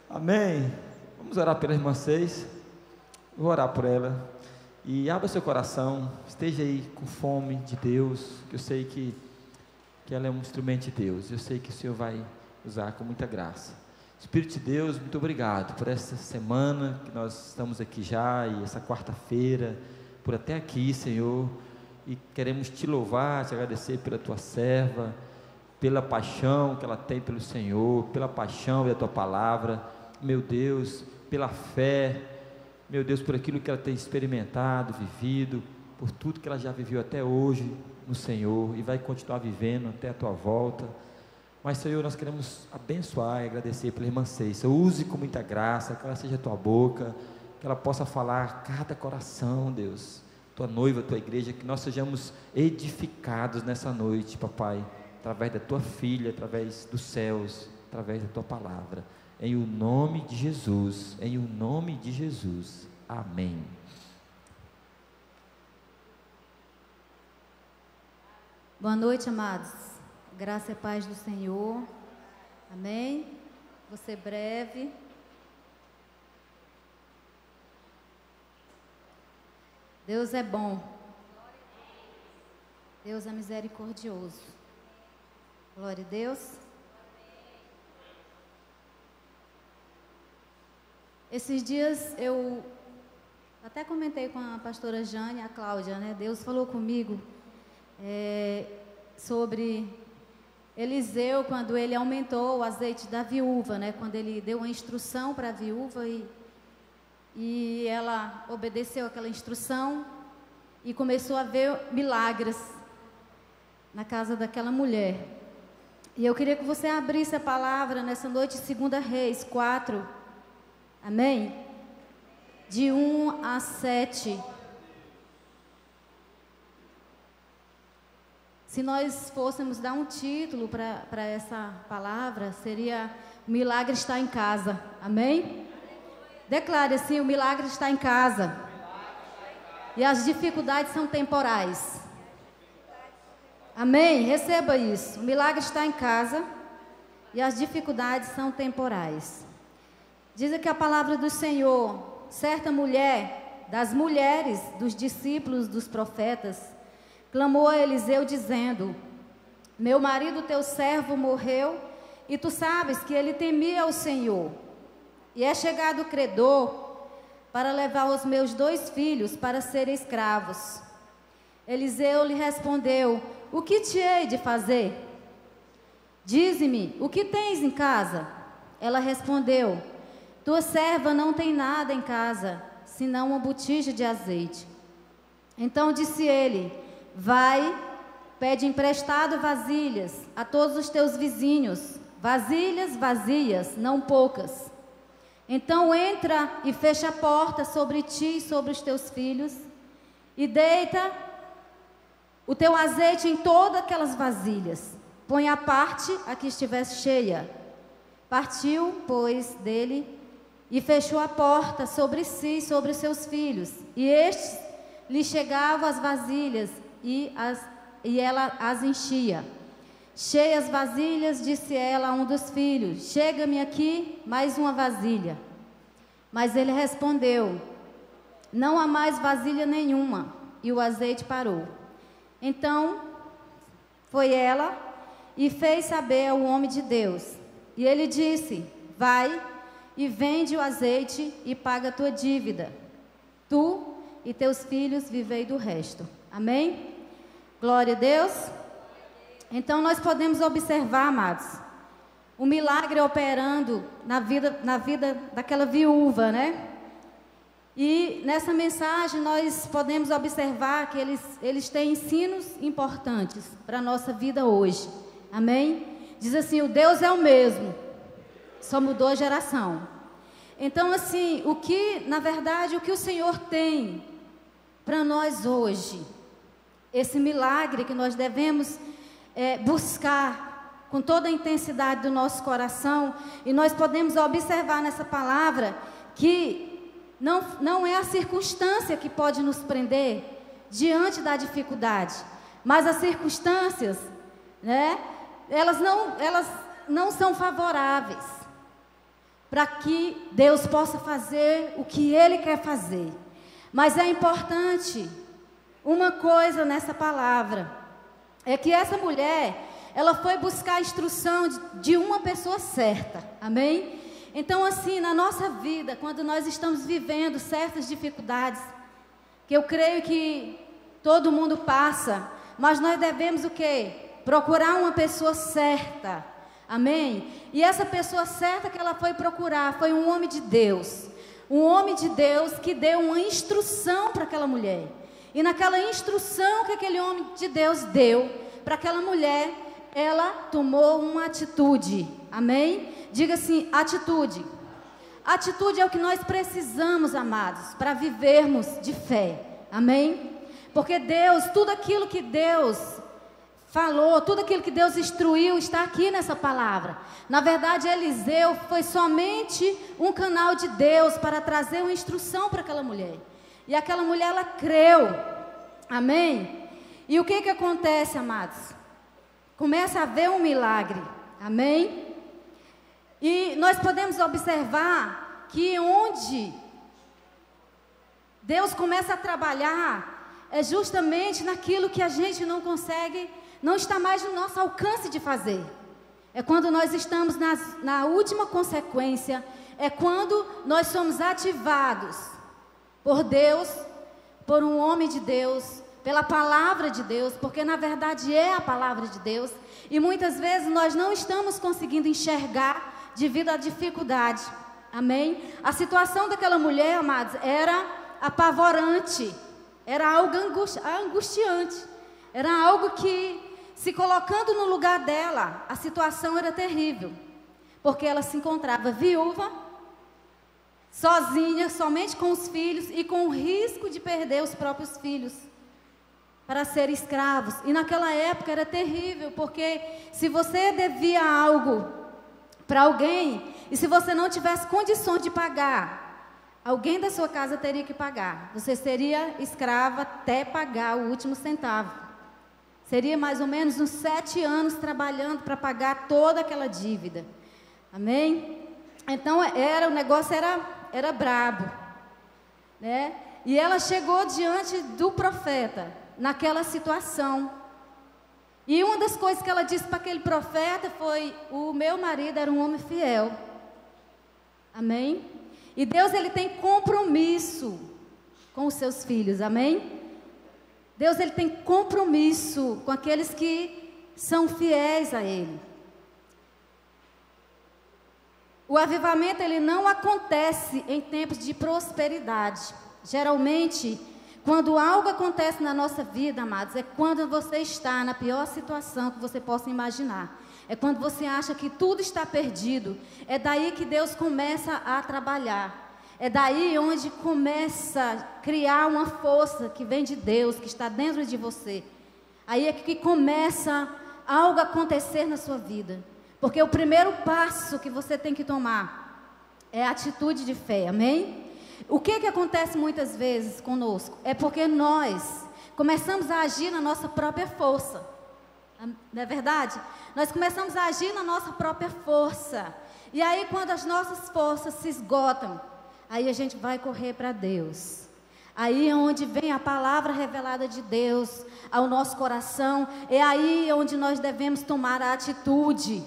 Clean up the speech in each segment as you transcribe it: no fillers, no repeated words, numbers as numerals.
Amém. Vamos orar pela irmã Seis. Vou orar por ela. E abra seu coração, esteja aí com fome de Deus, que eu sei que ela é um instrumento de Deus. Eu sei que o Senhor vai usar com muita graça. Espírito de Deus, muito obrigado por essa semana que nós estamos aqui já, e essa quarta-feira, por até aqui, Senhor, e queremos te louvar, te agradecer pela tua serva, pela paixão que ela tem pelo Senhor, pela paixão da tua palavra, meu Deus, pela fé, meu Deus, por aquilo que ela tem experimentado, vivido, por tudo que ela já viveu até hoje no Senhor, e vai continuar vivendo até a tua volta. Mas, Senhor, nós queremos abençoar e agradecer pela irmã Ceissa. Use com muita graça, que ela seja a tua boca, que ela possa falar a cada coração, Deus, tua noiva, tua igreja, que nós sejamos edificados nessa noite, papai, através da tua filha, através dos céus, através da tua palavra, em o nome de Jesus, em o nome de Jesus, amém. Boa noite, amados. Graça e paz do Senhor. Amém. Vou ser breve. Deus é bom. Deus é misericordioso. Glória a Deus. Esses dias eu até comentei com a pastora Jane e a Cláudia, né? Deus falou comigo sobre Eliseu, quando ele aumentou o azeite da viúva, né? Quando ele deu uma instrução para a viúva e ela obedeceu aquela instrução e começou a ver milagres na casa daquela mulher. E eu queria que você abrisse a palavra nessa noite, 2 Reis 4, amém? De 1 a 7. Se nós fôssemos dar um título para essa palavra, seria: o milagre está em casa, amém? Declare assim: o milagre está em casa. E as dificuldades são temporais. Amém? Receba isso. O milagre está em casa e as dificuldades são temporais. Diz aqui a palavra do Senhor: certa mulher, das mulheres dos discípulos dos profetas, clamou a Eliseu dizendo: meu marido teu servo morreu, e tu sabes que ele temia o Senhor, e é chegado o credor para levar os meus 2 filhos para serem escravos. Eliseu lhe respondeu: o que te hei de fazer? Dize-me, o que tens em casa? Ela respondeu: tua serva não tem nada em casa, senão uma botija de azeite. Então disse ele: vai, pede emprestado vasilhas a todos os teus vizinhos, vasilhas vazias, não poucas. Então entra e fecha a porta sobre ti e sobre os teus filhos, e deita o teu azeite em todas aquelas vasilhas. Põe à parte a que estiver cheia. Partiu, pois, dele, e fechou a porta sobre si e sobre os seus filhos. E estes lhe chegavam as vasilhas, e ela as enchia. Cheias vasilhas, disse ela a um dos filhos: chega-me aqui mais uma vasilha. Mas ele respondeu: não há mais vasilha nenhuma. E o azeite parou. Então foi ela e fez saber ao homem de Deus. E ele disse: vai e vende o azeite e paga a tua dívida. Tu e teus filhos vivei do resto. Amém? Glória a Deus. Então nós podemos observar, amados, o milagre operando na vida daquela viúva, né? E nessa mensagem nós podemos observar que eles têm ensinos importantes para a nossa vida hoje. Amém? Diz assim: o Deus é o mesmo, só mudou a geração. Então, assim, na verdade, o que o Senhor tem para nós hoje, esse milagre que nós devemos buscar com toda a intensidade do nosso coração, e nós podemos observar nessa palavra que não é a circunstância que pode nos prender diante da dificuldade, mas as circunstâncias, né, elas não são favoráveis para que Deus possa fazer o que Ele quer fazer. Mas é importante uma coisa nessa palavra, é que essa mulher, ela foi buscar a instrução de uma pessoa certa, amém? Então assim, na nossa vida, quando nós estamos vivendo certas dificuldades, que eu creio que todo mundo passa, mas nós devemos o quê? Procurar uma pessoa certa, amém? E essa pessoa certa que ela foi procurar, foi um homem de Deus que deu uma instrução para aquela mulher, e naquela instrução que aquele homem de Deus deu para aquela mulher, ela tomou uma atitude, amém? Diga assim, atitude. Atitude é o que nós precisamos, amados, para vivermos de fé, amém? Porque Deus, tudo aquilo que Deus falou, tudo aquilo que Deus instruiu está aqui nessa palavra. Na verdade, Eliseu foi somente um canal de Deus para trazer uma instrução para aquela mulher. E aquela mulher, ela creu, amém? E o que acontece, amados? Começa a haver um milagre, amém? E nós podemos observar que onde Deus começa a trabalhar é justamente naquilo que a gente não consegue, não está mais no nosso alcance de fazer. É quando nós estamos na última consequência, é quando nós somos ativados por Deus, por um homem de Deus, pela palavra de Deus, porque na verdade é a palavra de Deus, e muitas vezes nós não estamos conseguindo enxergar devido à dificuldade, amém? A situação daquela mulher, amados, era apavorante, era algo angustiante, era algo que, se colocando no lugar dela, a situação era terrível, porque ela se encontrava viúva, sozinha, somente com os filhos, e com o risco de perder os próprios filhos para serem escravos. E naquela época era terrível, porque se você devia algo para alguém, e se você não tivesse condições de pagar, alguém da sua casa teria que pagar. Você seria escrava até pagar o último centavo. Seria mais ou menos uns 7 anos trabalhando para pagar toda aquela dívida. Amém? Então o negócio era brabo, né? E ela chegou diante do profeta, naquela situação. E uma das coisas que ela disse para aquele profeta foi: o meu marido era um homem fiel. Amém? E Deus, ele tem compromisso com os seus filhos, amém? Deus, ele tem compromisso com aqueles que são fiéis a Ele. O avivamento, ele não acontece em tempos de prosperidade. Geralmente, quando algo acontece na nossa vida, amados, é quando você está na pior situação que você possa imaginar. É quando você acha que tudo está perdido. É daí que Deus começa a trabalhar. É daí onde começa a criar uma força que vem de Deus, que está dentro de você. Aí é que começa algo a acontecer na sua vida. Porque o primeiro passo que você tem que tomar é a atitude de fé, amém? O que acontece muitas vezes conosco? É porque nós começamos a agir na nossa própria força. Não é verdade? Nós começamos a agir na nossa própria força. E aí, quando as nossas forças se esgotam, aí a gente vai correr para Deus. Aí é onde vem a palavra revelada de Deus ao nosso coração. É aí onde nós devemos tomar a atitude.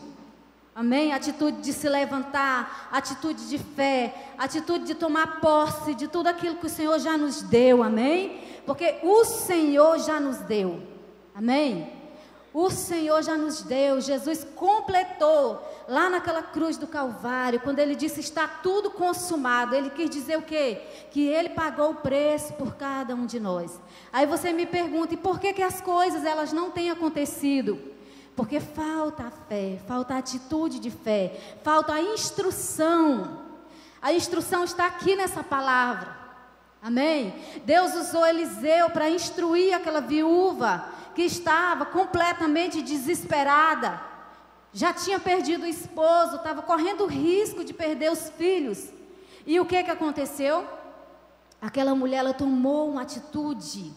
Amém? Atitude de se levantar, atitude de fé, atitude de tomar posse de tudo aquilo que o Senhor já nos deu. Amém? Porque o Senhor já nos deu. Amém? O Senhor já nos deu. Jesus completou lá naquela cruz do Calvário, quando Ele disse: está tudo consumado. Ele quis dizer o quê? Que Ele pagou o preço por cada um de nós. Aí você me pergunta: e por que as coisas elas não têm acontecido? Porque falta a fé, falta a atitude de fé, falta a instrução. A instrução está aqui nessa palavra. Amém? Deus usou Eliseu para instruir aquela viúva que estava completamente desesperada. Já tinha perdido o esposo, estava correndo o risco de perder os filhos. E o que aconteceu? aquela mulher, ela tomou uma atitude.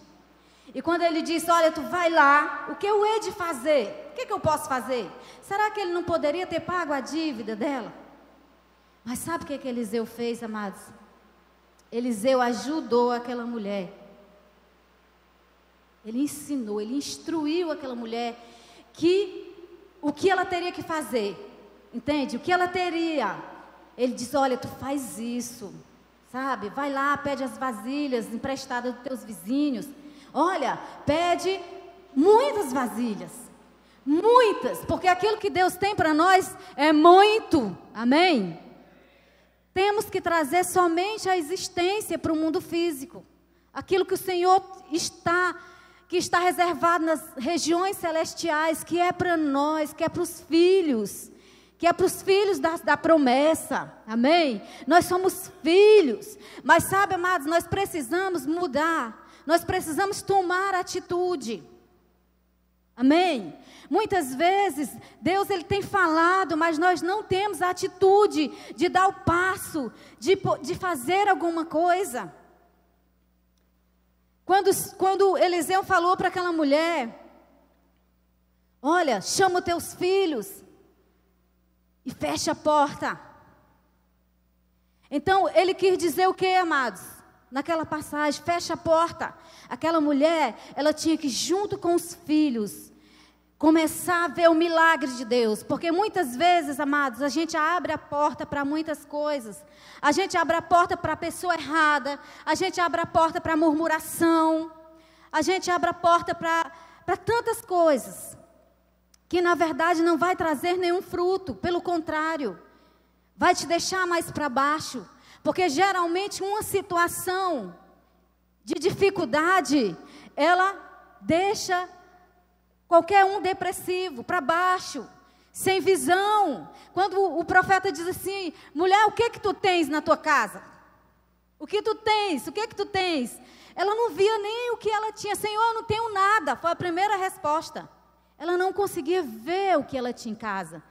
E quando ele disse, olha, tu vai lá, o que eu hei de fazer? O que eu posso fazer? Será que ele não poderia ter pago a dívida dela? Mas sabe o que Eliseu fez, amados? Eliseu ajudou aquela mulher. Ele ensinou, ele instruiu aquela mulher o que ela teria que fazer. Entende? O que ela teria. Ele disse, olha, tu faz isso, sabe? Vai lá, pede as vasilhas emprestadas dos teus vizinhos. Olha, pede muitas vasilhas. Muitas, porque aquilo que Deus tem para nós é muito. Amém? Temos que trazer somente a existência para o mundo físico. Aquilo que o Senhor que está reservado nas regiões celestiais, que é para nós, que é para os filhos, que é para os filhos da promessa. Amém? Nós somos filhos. Mas sabe, amados, nós precisamos mudar. Nós precisamos tomar atitude. Amém? Muitas vezes, Deus ele tem falado, mas nós não temos a atitude de dar o passo, de fazer alguma coisa. Quando Eliseu falou para aquela mulher, olha, chama os teus filhos e fecha a porta. Então, ele quis dizer o que, amados? Naquela passagem, fecha a porta. Aquela mulher, ela tinha que, junto com os filhos, começar a ver o milagre de Deus. Porque muitas vezes, amados, a gente abre a porta para muitas coisas. A gente abre a porta para a pessoa errada. A gente abre a porta para a murmuração. A gente abre a porta para tantas coisas. Que na verdade não vai trazer nenhum fruto. Pelo contrário, vai te deixar mais para baixo. Porque geralmente uma situação de dificuldade, ela deixa qualquer um depressivo, para baixo, sem visão. Quando o profeta diz assim, mulher, o que tu tens na tua casa? O que tu tens? O que tu tens? Ela não via nem o que ela tinha. Senhor, eu não tenho nada. Foi a primeira resposta. Ela não conseguia ver o que ela tinha em casa.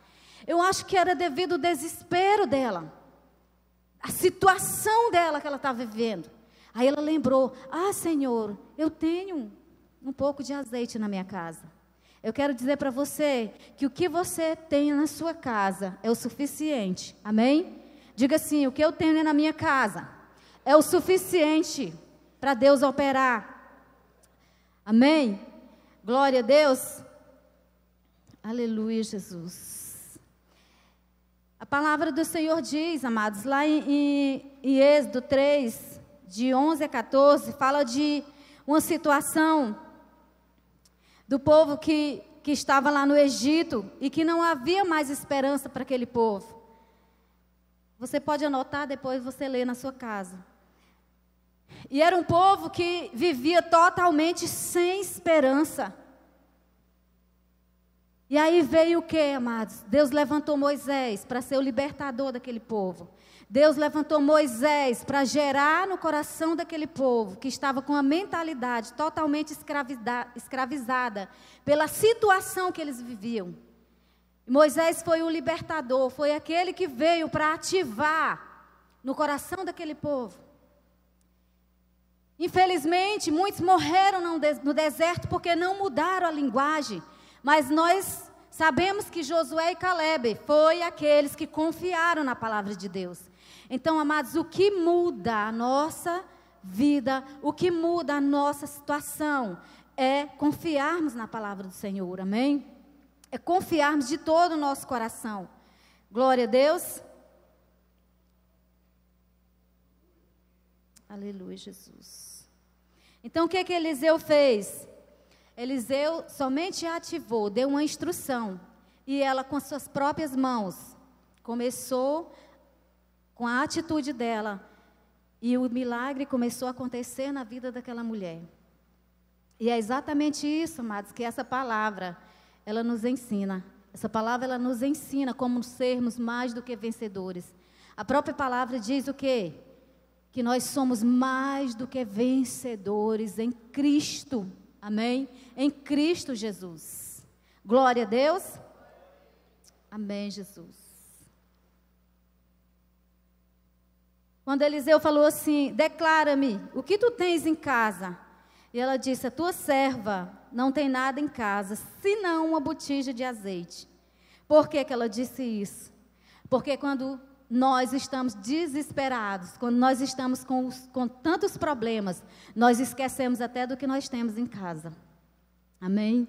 Eu acho que era devido ao desespero dela. A situação dela que ela estava vivendo. Aí ela lembrou, Senhor, eu tenho um pouco de azeite na minha casa. Eu quero dizer para você que o que você tem na sua casa é o suficiente. Amém? Diga assim, o que eu tenho na minha casa é o suficiente para Deus operar. Amém? Glória a Deus. Aleluia, Jesus. A palavra do Senhor diz, amados, lá em Êxodo 3, de 11 a 14, fala de uma situação do povo que estava lá no Egito e que não havia mais esperança para aquele povo. Você pode anotar, depois você lê na sua casa. E era um povo que vivia totalmente sem esperança. E aí veio o que, amados? Deus levantou Moisés para ser o libertador daquele povo. Deus levantou Moisés para gerar no coração daquele povo, que estava com a mentalidade totalmente escravizada pela situação que eles viviam. Moisés foi o libertador, foi aquele que veio para ativar no coração daquele povo. Infelizmente, muitos morreram no deserto porque não mudaram a linguagem. Mas nós sabemos que Josué e Caleb foram aqueles que confiaram na palavra de Deus. Então, amados, o que muda a nossa vida, o que muda a nossa situação, é confiarmos na palavra do Senhor, amém? É confiarmos de todo o nosso coração. Glória a Deus. Aleluia, Jesus. Então, o que Eliseu fez? Eliseu somente ativou, deu uma instrução. E ela, com suas próprias mãos, começou com a atitude dela. E o milagre começou a acontecer na vida daquela mulher. E é exatamente isso, amados, que essa palavra, ela nos ensina. Essa palavra, ela nos ensina como sermos mais do que vencedores. A própria palavra diz o quê? Que nós somos mais do que vencedores em Cristo. Amém? Em Cristo Jesus. Glória a Deus. Amém, Jesus. Quando Eliseu falou assim: declara-me, o que tu tens em casa? E ela disse: a tua serva não tem nada em casa, senão uma botija de azeite. Por que que ela disse isso? Porque quando nós estamos desesperados, quando nós estamos com tantos problemas, nós esquecemos até do que nós temos em casa. Amém?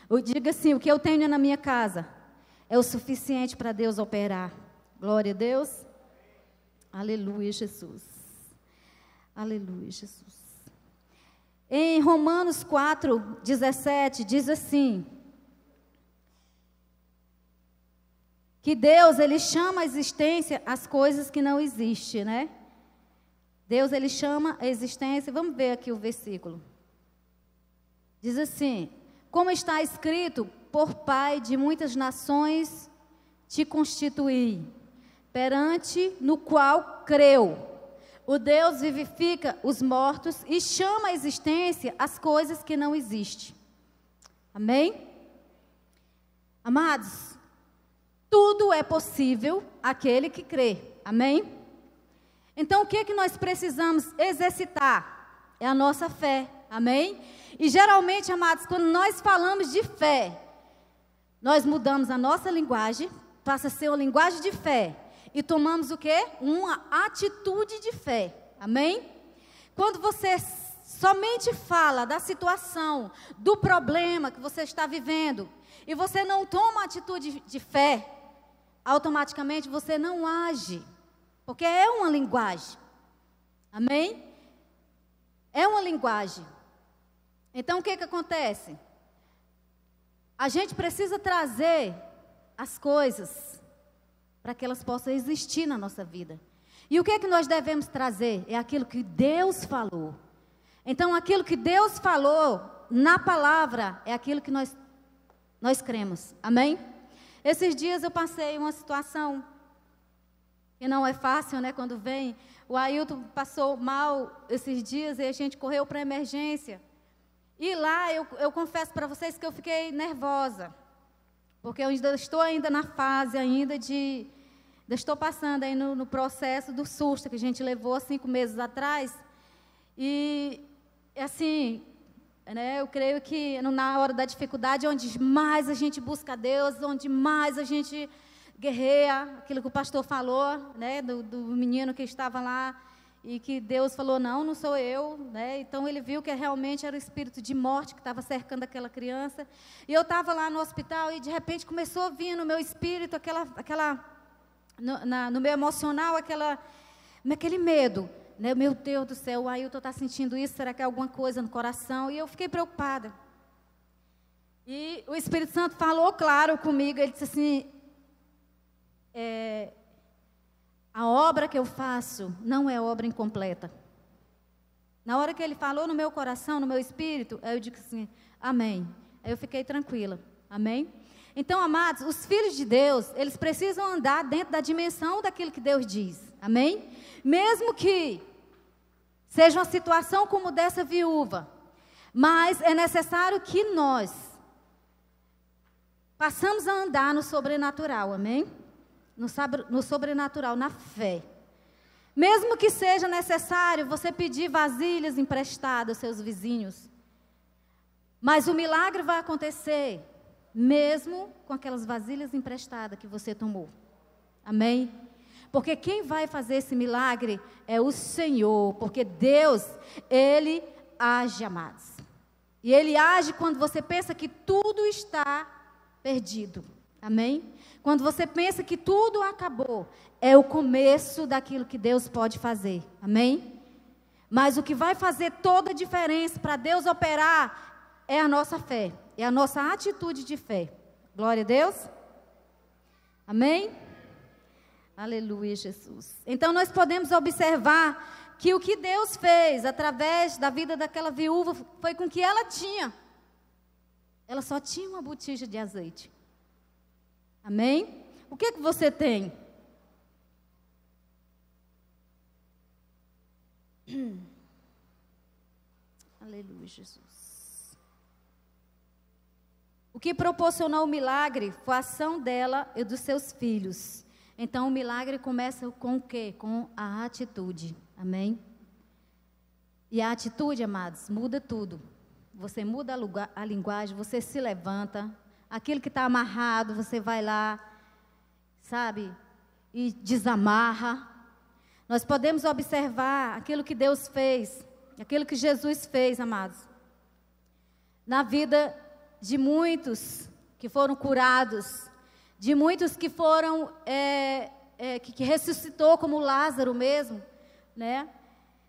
Eu digo assim: o que eu tenho na minha casa é o suficiente para Deus operar. Glória a Deus. Aleluia, Jesus. Aleluia, Jesus. Em Romanos 4:17 diz assim: que Deus, Ele chama a existência as coisas que não existem, né? Deus, Ele chama a existência. Vamos ver aqui o versículo. Diz assim: como está escrito, por Pai de muitas nações te constituí, perante no qual creu. O Deus vivifica os mortos e chama à existência as coisas que não existem. Amém? Amados, tudo é possível àquele que crê. Amém? Então, o que é que nós precisamos exercitar? É a nossa fé. Amém? E geralmente, amados, quando nós falamos de fé, nós mudamos a nossa linguagem, passa a ser uma linguagem de fé. E tomamos o quê? Uma atitude de fé. Amém? Quando você somente fala da situação, do problema que você está vivendo, e você não toma atitude de fé, automaticamente você não age. Porque é uma linguagem. Amém? É uma linguagem. Então o que que acontece? A gente precisa trazer as coisas para que elas possam existir na nossa vida. E o que é que nós devemos trazer? É aquilo que Deus falou. Então, aquilo que Deus falou na palavra é aquilo que nós cremos. Amém? Esses dias eu passei uma situação que não é fácil, né? Quando vem, o Ailton passou mal esses dias e a gente correu para a emergência. E lá eu confesso para vocês que eu fiquei nervosa. Porque eu estou ainda na fase ainda estou passando aí no processo do susto que a gente levou 5 meses atrás. E, assim, né, eu creio que na hora da dificuldade é onde mais a gente busca a Deus, onde mais a gente guerreia, aquilo que o pastor falou, né, do menino que estava lá, e que Deus falou: não sou eu, né? Então ele viu que realmente era o espírito de morte que estava cercando aquela criança. E eu estava lá no hospital e de repente começou a vir no meu espírito no meu emocional aquele medo, né? Meu Deus do céu, o Ailton está sentindo isso, será que é alguma coisa no coração? E eu fiquei preocupada. E o Espírito Santo falou claro comigo, ele disse assim: a obra que eu faço não é obra incompleta. Na hora que ele falou no meu coração, no meu espírito, eu disse assim: amém. Aí eu fiquei tranquila. Amém? Então, amados, os filhos de Deus, eles precisam andar dentro da dimensão daquilo que Deus diz. Amém? Mesmo que seja uma situação como dessa viúva, mas é necessário que nós passamos a andar no sobrenatural. Amém? No sobrenatural, na fé. Mesmo que seja necessário você pedir vasilhas emprestadas aos seus vizinhos, mas o milagre vai acontecer, mesmo com aquelas vasilhas emprestadas que você tomou. Amém? Porque quem vai fazer esse milagre é o Senhor, porque Deus, Ele age, amados. E Ele age quando você pensa que tudo está perdido. Amém? Quando você pensa que tudo acabou, é o começo daquilo que Deus pode fazer. Amém? Mas o que vai fazer toda a diferença para Deus operar é a nossa fé, é a nossa atitude de fé. Glória a Deus. Amém? Aleluia, Jesus. Então nós podemos observar que o que Deus fez através da vida daquela viúva foi com que ela tinha. Ela só tinha uma botija de azeite. Amém? O que que você tem? Aleluia, Jesus. O que proporcionou o milagre foi a ação dela e dos seus filhos. Então o milagre começa com o quê? Com a atitude. Amém? E a atitude, amados, muda tudo. Você muda a linguagem, você se levanta. Aquilo que está amarrado, você vai lá, sabe? E desamarra. Nós podemos observar aquilo que Deus fez, aquilo que Jesus fez, amados, na vida de muitos que foram curados, de muitos que foram, que ressuscitou, como Lázaro mesmo, né?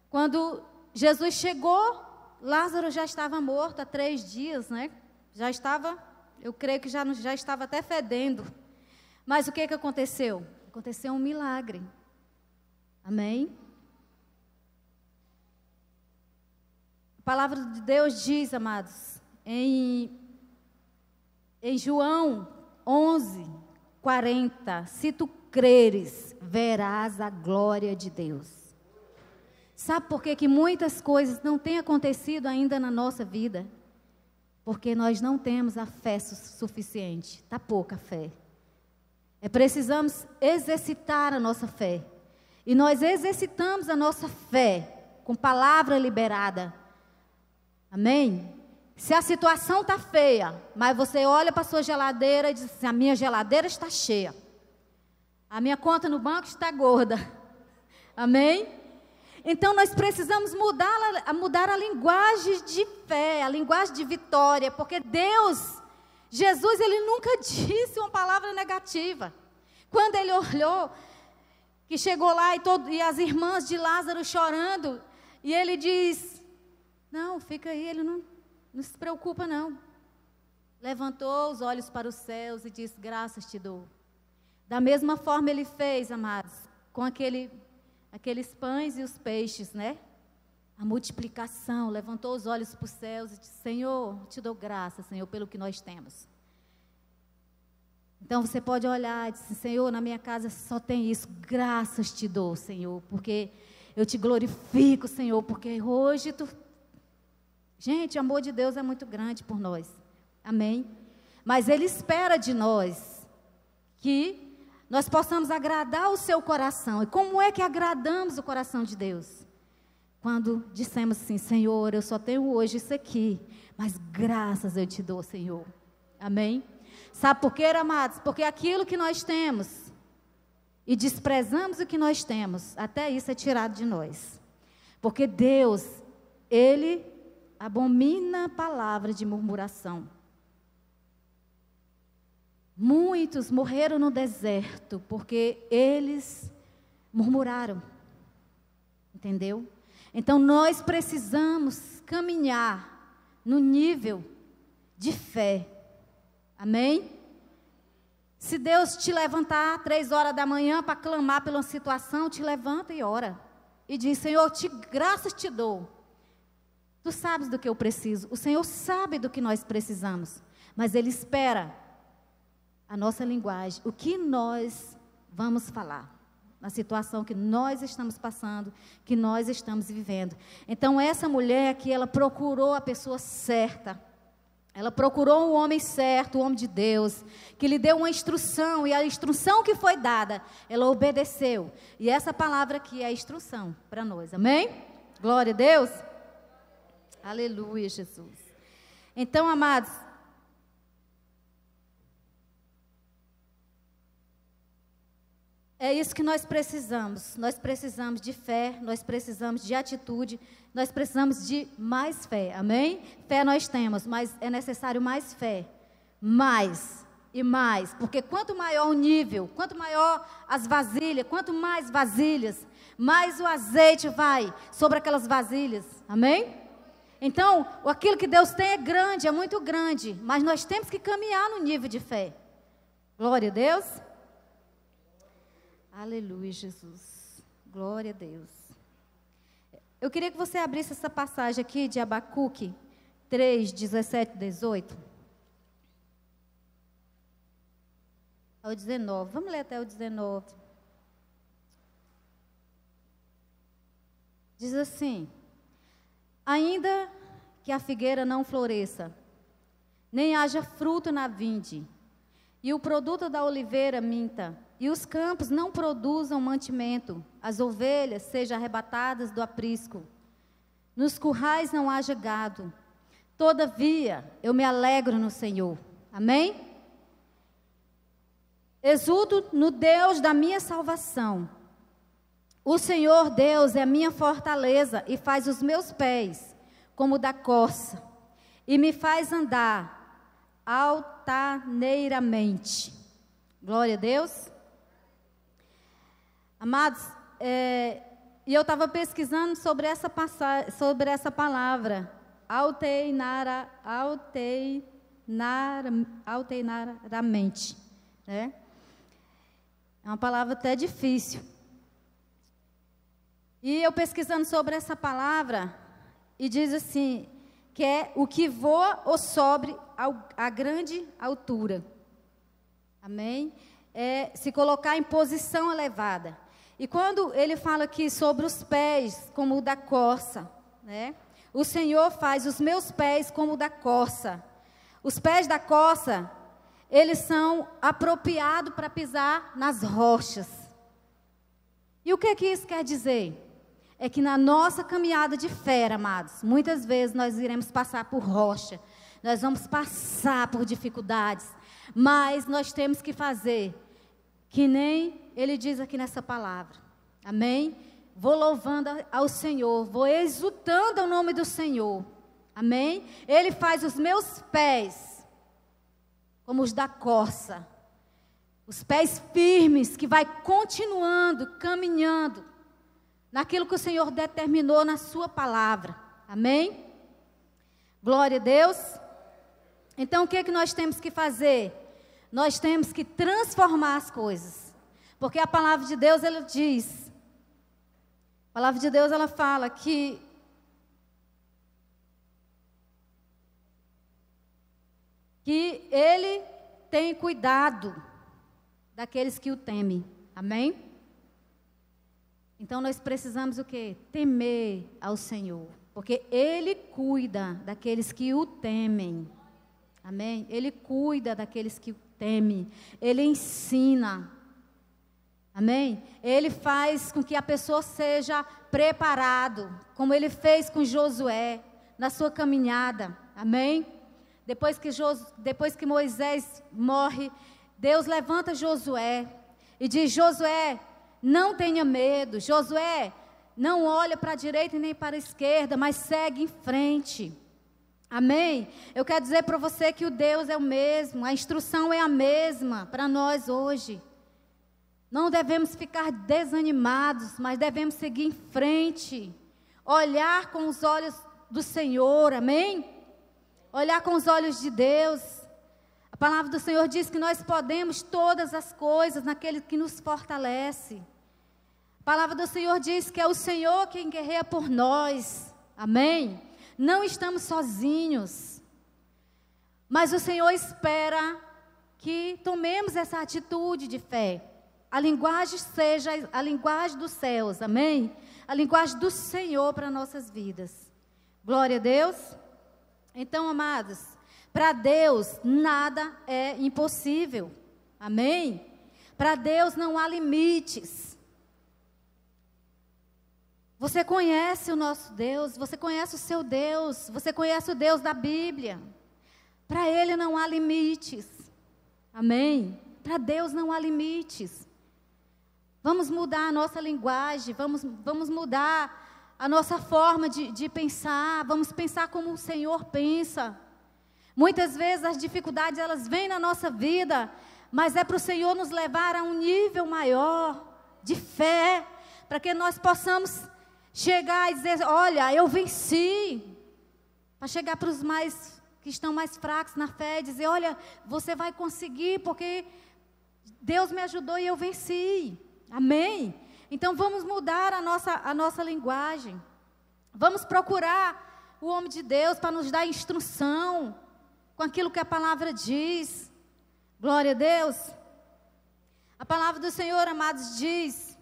Quando Jesus chegou, Lázaro já estava morto há 3 dias, né? Já estava, eu creio que já estava até fedendo. Mas o que aconteceu? Aconteceu um milagre. Amém? A palavra de Deus diz, amados, em João 11:40, se tu creres, verás a glória de Deus. Sabe por que muitas coisas não têm acontecido ainda na nossa vida? Porque nós não temos a fé suficiente, está pouca fé. Precisamos exercitar a nossa fé. E nós exercitamos a nossa fé com palavra liberada. Amém? Se a situação está feia, mas você olha para a sua geladeira e diz assim, a minha geladeira está cheia. A minha conta no banco está gorda. Amém? Então nós precisamos mudar a linguagem de fé, a linguagem de vitória, porque Jesus, Ele nunca disse uma palavra negativa. Quando Ele olhou, que chegou lá e as irmãs de Lázaro chorando, e Ele diz, não, fica aí, Ele não se preocupa não. Levantou os olhos para os céus e disse, graças te dou. Da mesma forma Ele fez, amados, com aqueles pães e os peixes, né? A multiplicação, levantou os olhos para os céus e disse, Senhor, te dou graça, Senhor, pelo que nós temos. Então você pode olhar e dizer, Senhor, na minha casa só tem isso, graças te dou, Senhor, porque eu te glorifico, Senhor, porque hoje Gente, o amor de Deus é muito grande por nós, amém? Mas Ele espera de nós que nós possamos agradar o seu coração. E como é que agradamos o coração de Deus? Quando dissemos assim, Senhor, eu só tenho hoje isso aqui, mas graças eu te dou, Senhor. Amém? Sabe por quê, amados? Porque aquilo que nós temos e desprezamos o que nós temos, até isso é tirado de nós. Porque Deus, Ele abomina a palavra de murmuração. Muitos morreram no deserto porque eles murmuraram. Entendeu? Então nós precisamos caminhar no nível de fé. Amém? Se Deus te levantar 3 horas da manhã para clamar pela situação, te levanta e ora. E diz, Senhor, graças te dou. Tu sabes do que eu preciso. O Senhor sabe do que nós precisamos. Mas Ele espera a nossa linguagem, o que nós vamos falar, na situação que nós estamos passando, que nós estamos vivendo. Então essa mulher aqui, ela procurou a pessoa certa, ela procurou o homem certo, o homem de Deus, que lhe deu uma instrução, e a instrução que foi dada, ela obedeceu. E essa palavra aqui é a instrução para nós, amém? Glória a Deus. Aleluia, Jesus. Então, amados, é isso que nós precisamos. Nós precisamos de fé, nós precisamos de atitude, nós precisamos de mais fé, amém? Fé nós temos, mas é necessário mais fé. Mais e mais, porque quanto maior o nível, quanto maior as vasilhas, quanto mais vasilhas, mais o azeite vai sobre aquelas vasilhas, amém? Então, aquilo que Deus tem é grande, é muito grande, mas nós temos que caminhar no nível de fé. Glória a Deus. Aleluia, Jesus. Glória a Deus. Eu queria que você abrisse essa passagem aqui de Abacuque 3, 17 e 18. Ao 19. Vamos ler até o 19. Diz assim: ainda que a figueira não floresça, nem haja fruto na vinde, e o produto da oliveira minta, e os campos não produzam mantimento, as ovelhas sejam arrebatadas do aprisco, nos currais não haja gado. Todavia, eu me alegro no Senhor. Amém? Exulto no Deus da minha salvação. O Senhor Deus é a minha fortaleza e faz os meus pés como da corça e me faz andar altaneiramente. Glória a Deus. Amados, e eu estava pesquisando sobre essa palavra, alteinaramente, né? É uma palavra até difícil. E eu pesquisando sobre essa palavra, e diz assim, que é o que voa ou sobe a grande altura. Amém? É se colocar em posição elevada. E quando ele fala aqui sobre os pés, como o da corça, né? O Senhor faz os meus pés como o da corça. Os pés da corça, eles são apropriados para pisar nas rochas. E o que isso quer dizer? É que na nossa caminhada de fé, amados, muitas vezes nós iremos passar por rocha, nós vamos passar por dificuldades, mas nós temos que fazer que nem ele diz aqui nessa palavra. Amém? Vou louvando ao Senhor, vou exultando ao nome do Senhor. Amém? Ele faz os meus pés como os da corça, os pés firmes, que vai continuando, caminhando naquilo que o Senhor determinou na sua palavra. Amém? Glória a Deus. Então o que nós temos que fazer? Nós temos que transformar as coisas. Porque a palavra de Deus, ela diz, a palavra de Deus, ela fala que Ele tem cuidado daqueles que o temem. Amém? Então nós precisamos o quê? Temer ao Senhor. Porque Ele cuida daqueles que o temem. Amém? Ele cuida daqueles que o temem. Ele ensina. Amém? Ele faz com que a pessoa seja preparado, como Ele fez com Josué, na sua caminhada. Amém? Depois que Moisés morre, Deus levanta Josué e diz: Josué, não tenha medo. Josué, não olha para a direita nem para a esquerda, mas segue em frente. Amém? Eu quero dizer para você que o Deus é o mesmo, a instrução é a mesma para nós hoje. Não devemos ficar desanimados, mas devemos seguir em frente, olhar com os olhos do Senhor, amém? Olhar com os olhos de Deus. A palavra do Senhor diz que nós podemos todas as coisas naquele que nos fortalece. A palavra do Senhor diz que é o Senhor quem guerreia por nós, amém? Não estamos sozinhos, mas o Senhor espera que tomemos essa atitude de fé. A linguagem seja a linguagem dos céus, amém? A linguagem do Senhor para nossas vidas. Glória a Deus. Então, amados, para Deus nada é impossível, amém? Para Deus não há limites. Você conhece o nosso Deus, você conhece o seu Deus, você conhece o Deus da Bíblia. Para Ele não há limites, amém? Para Deus não há limites. Vamos mudar a nossa linguagem, vamos mudar a nossa forma de pensar, vamos pensar como o Senhor pensa. Muitas vezes as dificuldades, elas vêm na nossa vida, mas é para o Senhor nos levar a um nível maior de fé, para que nós possamos chegar e dizer: olha, eu venci. Para chegar para os que estão mais fracos na fé e dizer: olha, você vai conseguir, porque Deus me ajudou e eu venci. Amém? Então vamos mudar a nossa linguagem. Vamos procurar o homem de Deus para nos dar instrução com aquilo que a palavra diz. Glória a Deus. A palavra do Senhor, amados, diz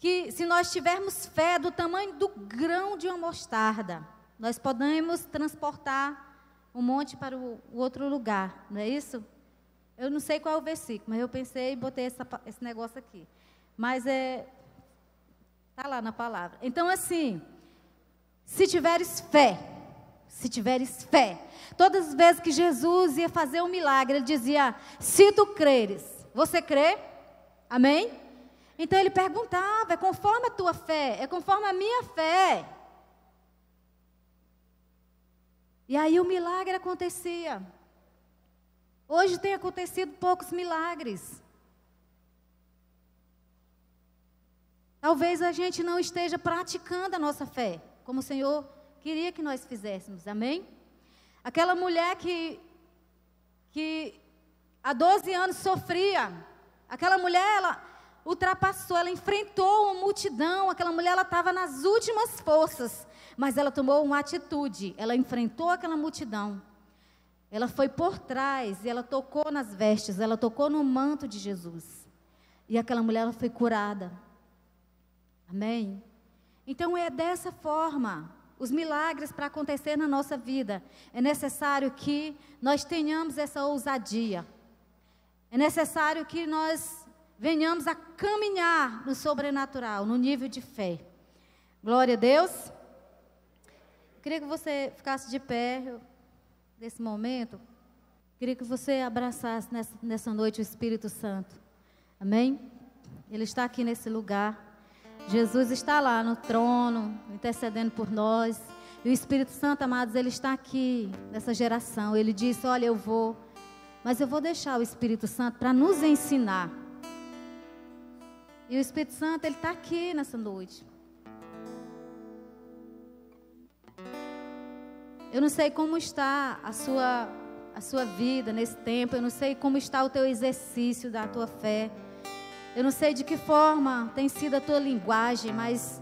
que se nós tivermos fé do tamanho do grão de uma mostarda, nós podemos transportar um monte para o outro lugar, não é isso? Eu não sei qual é o versículo, mas eu pensei e botei esse negócio aqui. Mas está lá na palavra. Então, assim, se tiveres fé, todas as vezes que Jesus ia fazer um milagre, ele dizia, se tu creres, você crê? Amém? Então ele perguntava, é conforme a tua fé, é conforme a minha fé. E aí o milagre acontecia. Hoje tem acontecido poucos milagres. Talvez a gente não esteja praticando a nossa fé, como o Senhor queria que nós fizéssemos, amém? Aquela mulher que há 12 anos sofria, aquela mulher, ela ultrapassou, ela enfrentou uma multidão, aquela mulher, ela estava nas últimas forças, mas ela tomou uma atitude, ela enfrentou aquela multidão, ela foi por trás, e ela tocou nas vestes, ela tocou no manto de Jesus, e aquela mulher, ela foi curada, amém? Então é dessa forma, os milagres para acontecer na nossa vida, é necessário que nós tenhamos essa ousadia, é necessário que nós venhamos a caminhar no sobrenatural, no nível de fé. Glória a Deus. Queria que você ficasse de pé nesse momento. Queria que você abraçasse nessa noite o Espírito Santo. Amém? Ele está aqui nesse lugar. Jesus está lá no trono, intercedendo por nós. E o Espírito Santo, amados, ele está aqui nessa geração. Ele disse, olha, eu vou, mas eu vou deixar o Espírito Santo para nos ensinar. E o Espírito Santo, ele está aqui nessa noite. Eu não sei como está a sua vida nesse tempo. Eu não sei como está o teu exercício da tua fé. Eu não sei de que forma tem sido a tua linguagem. Mas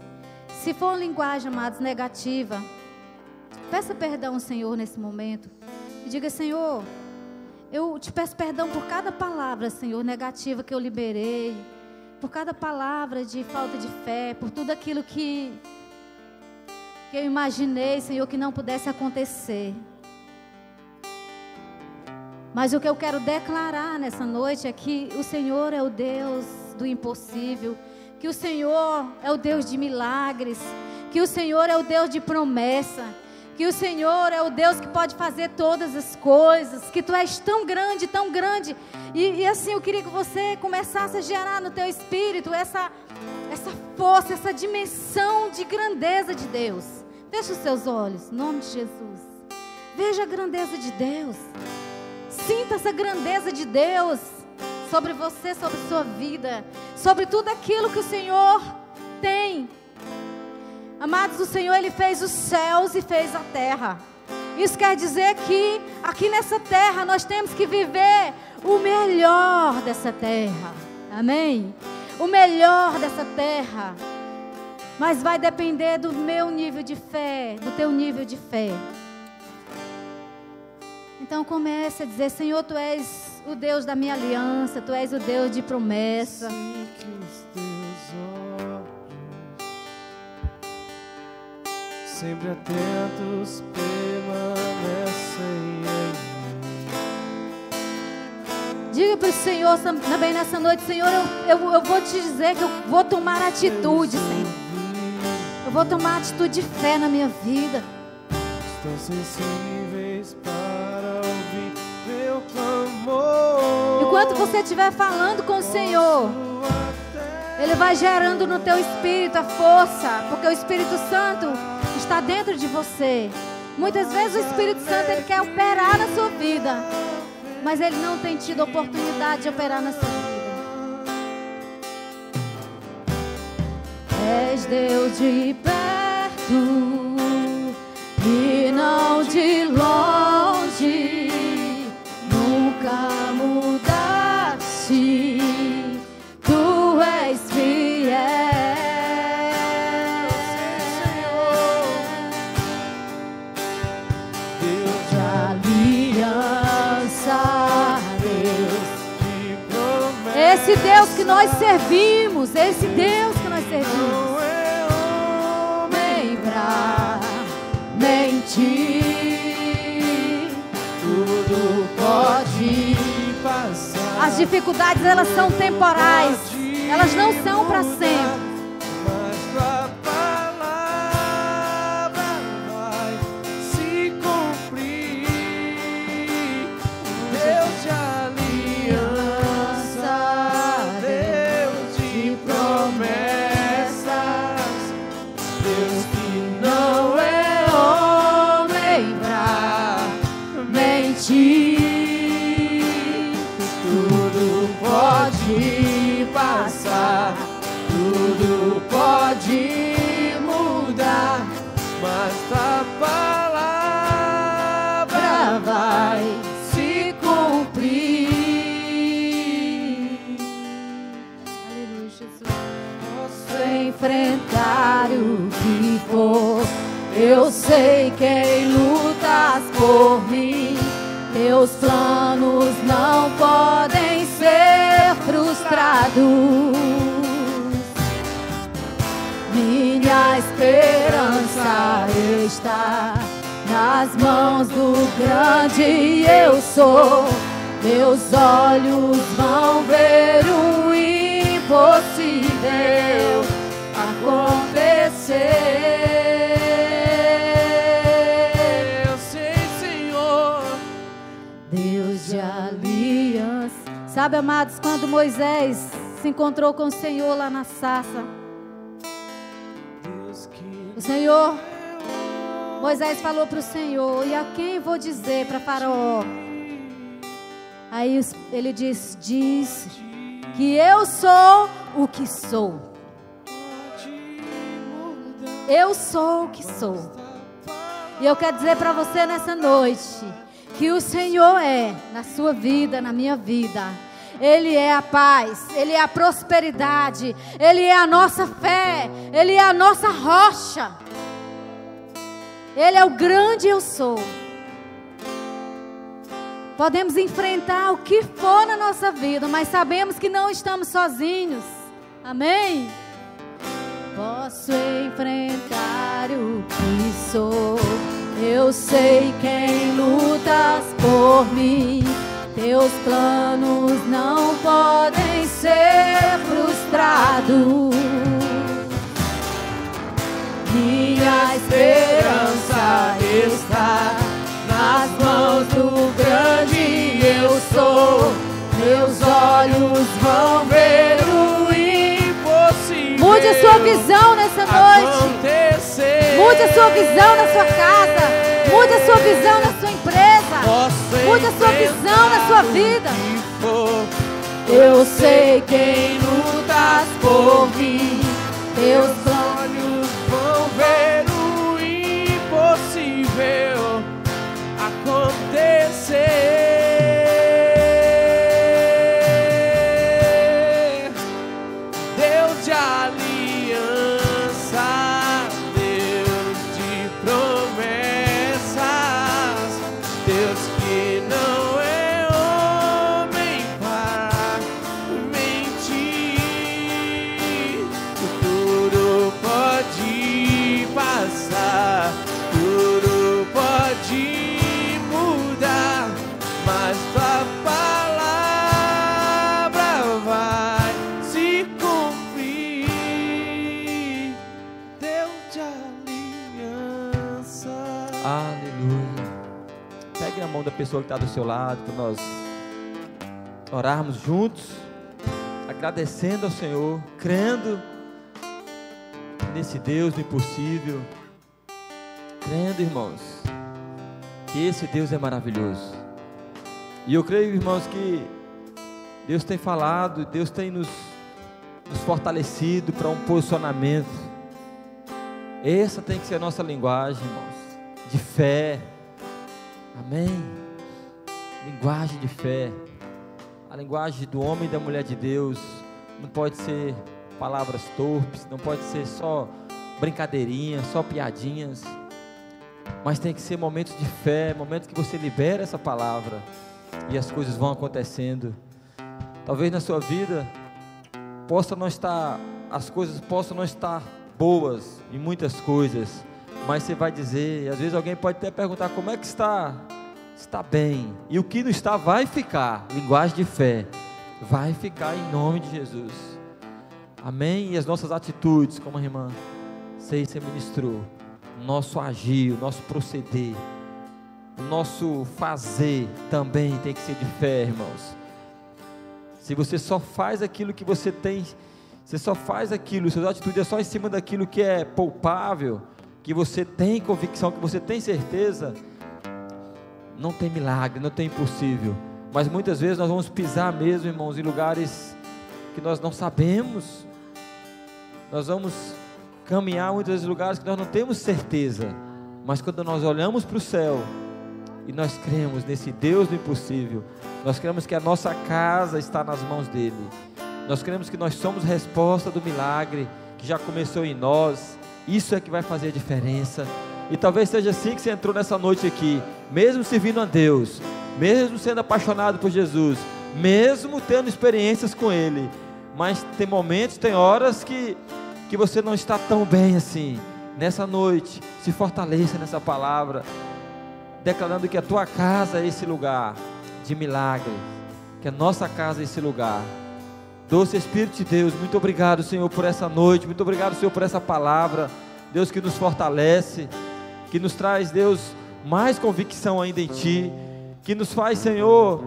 se for uma linguagem, amados, negativa, peça perdão ao Senhor nesse momento. E diga, Senhor, eu te peço perdão por cada palavra, Senhor, negativa que eu liberei. Por cada palavra de falta de fé, por tudo aquilo que eu imaginei, Senhor, que não pudesse acontecer. Mas o que eu quero declarar nessa noite é que o Senhor é o Deus do impossível, que o Senhor é o Deus de milagres, que o Senhor é o Deus de promessa, que o Senhor é o Deus que pode fazer todas as coisas, que Tu és tão grande, tão grande. E assim, eu queria que você começasse a gerar no teu espírito essa força, essa dimensão de grandeza de Deus. Feche os seus olhos, em nome de Jesus. Veja a grandeza de Deus. Sinta essa grandeza de Deus sobre você, sobre a sua vida, sobre tudo aquilo que o Senhor tem. Amados, o Senhor, Ele fez os céus e fez a terra. Isso quer dizer que aqui nessa terra nós temos que viver o melhor dessa terra. Amém? O melhor dessa terra. Mas vai depender do meu nível de fé, do teu nível de fé. Então comece a dizer, Senhor, Tu és o Deus da minha aliança, Tu és o Deus de promessa. Sei que os teus olhos, sempre atentos, permanecem em mim. Diga para o Senhor também nessa noite, Senhor, eu vou te dizer que eu vou tomar atitude, Senhor. Eu vou tomar atitude de fé na minha vida. Estão sensíveis para ouvir meu clamor. Enquanto você estiver falando com o Senhor, Ele vai gerando no teu espírito a força, porque o Espírito Santo está dentro de você. Muitas vezes o Espírito Santo, ele quer operar na sua vida, mas ele não tem tido oportunidade de operar na sua vida. És Deus de perto e não de longe, nunca mudaste, Tu és fiel. Deus De aliança, Deus. de promessa. Esse Deus que nós servimos, esse Deus que nós servimos. Não é homem Nem pra mentir, tudo pode passar. As dificuldades, elas são temporais. Elas não são para sempre. Mas tua palavra vai se cumprir. Deus de aliança, Deus de promessas, Deus que não é homem pra mentir. Tudo pode passar, tudo pode mudar, mas tua palavra vai se cumprir. Aleluia, Jesus. Posso Enfrentar o que for, eu sei quem lutas por mim. Teus planos não podem ser frustrados. Minha esperança está nas mãos do grande eu sou. Meus olhos vão ver o impossível acontecer. eu sei, Senhor. Deus de aliança. Sabe, amados, quando Moisés se encontrou com o Senhor lá na sarça, Deus que o Senhor, Moisés falou para o Senhor: e a quem vou dizer para Faraó? Aí ele diz que eu sou o que sou. Eu sou o que sou. E eu quero dizer para você nessa noite que o Senhor é na sua vida, na minha vida. Ele é a paz, Ele é a prosperidade, Ele é a nossa fé, Ele é a nossa rocha. Ele é o grande eu sou. Podemos enfrentar o que for na nossa vida, mas sabemos que não estamos sozinhos. Amém? Posso enfrentar o que sou. Eu sei quem lutas por mim. Teus planos não podem ser frustrados. Minha esperança está nas mãos do grande eu sou. Meus olhos vão ver o impossível Mude a sua visão nessa noite. acontecer. Mude a sua visão na sua casa. Mude a sua visão na sua empresa. Mude a sua visão na sua vida. Eu sei quem lutas por mim. Teus olhos vão ver o impossível acontecer. Deus de aliança, Deus de promessas, Deus que não é homem para mentir. Tudo pode passar, tudo pode mudar, mas tua palavra vai se cumprir. Deus de aliança. Aleluia. Pegue na mão da pessoa que está do seu lado, para nós orarmos juntos, agradecendo ao Senhor, crendo nesse Deus do impossível, crendo, irmãos, que esse Deus é maravilhoso. E eu creio, irmãos, que Deus tem falado, Deus tem nos fortalecido para um posicionamento. Essa tem que ser a nossa linguagem, irmãos, de fé. Amém? Linguagem de fé. A linguagem do homem e da mulher de Deus não pode ser palavras torpes, não pode ser só brincadeirinhas, só piadinhas, mas tem que ser momentos de fé, momentos que você libera essa palavra e as coisas vão acontecendo. Talvez na sua vida as coisas possam não estar boas em muitas coisas, mas você vai dizer, e às vezes alguém pode até perguntar: como é que está? Está bem, e o que não está vai ficar. Linguagem de fé. vai ficar em nome de Jesus. Amém? E as nossas atitudes, como a irmã Cécia ministrou, o nosso agir, o nosso proceder, o nosso fazer também tem que ser de fé, irmãos. Se você só faz aquilo que você tem, você só faz aquilo, suas atitudes é só em cima daquilo que é palpável, que você tem convicção, que você tem certeza, não tem milagre, não tem impossível. Mas muitas vezes nós vamos pisar mesmo, irmãos, em lugares que nós não sabemos. Nós vamos caminhar muitas vezes em lugares que nós não temos certeza. Mas quando nós olhamos para o céu e nós cremos nesse Deus do impossível, nós cremos que a nossa casa está nas mãos dele. Nós cremos que nós somos resposta do milagre que já começou em nós. Isso é que vai fazer a diferença. E talvez seja assim que você entrou nessa noite aqui, mesmo servindo a Deus, mesmo sendo apaixonado por Jesus, mesmo tendo experiências com Ele, mas tem momentos, tem horas que você não está tão bem assim. Nessa noite, se fortaleça nessa palavra, declarando que a tua casa é esse lugar de milagre, que a nossa casa é esse lugar. Doce Espírito de Deus, muito obrigado, Senhor, por essa noite, muito obrigado, Senhor, por essa palavra, Deus, que nos fortalece, que nos traz, Deus, mais convicção ainda em Ti, que nos faz, Senhor,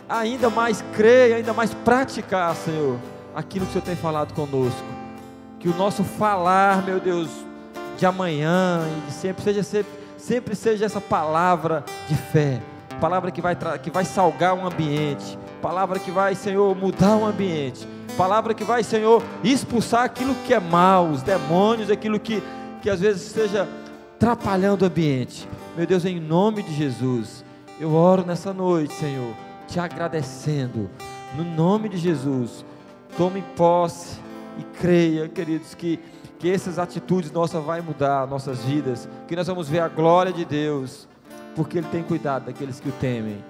ainda mais crer, ainda mais praticar, Senhor, aquilo que o Senhor tem falado conosco. Que o nosso falar, meu Deus, de amanhã e de sempre seja essa palavra de fé, palavra que vai salgar um ambiente, palavra que vai, Senhor, mudar um ambiente, palavra que vai, Senhor, expulsar aquilo que é mal, os demônios, aquilo que às vezes esteja atrapalhando o ambiente. Meu Deus, em nome de Jesus, eu oro nessa noite, Senhor, te agradecendo, no nome de Jesus. Tome posse e creia, queridos, que essas atitudes nossas vai mudar nossas vidas, que nós vamos ver a glória de Deus, porque Ele tem cuidado daqueles que o temem.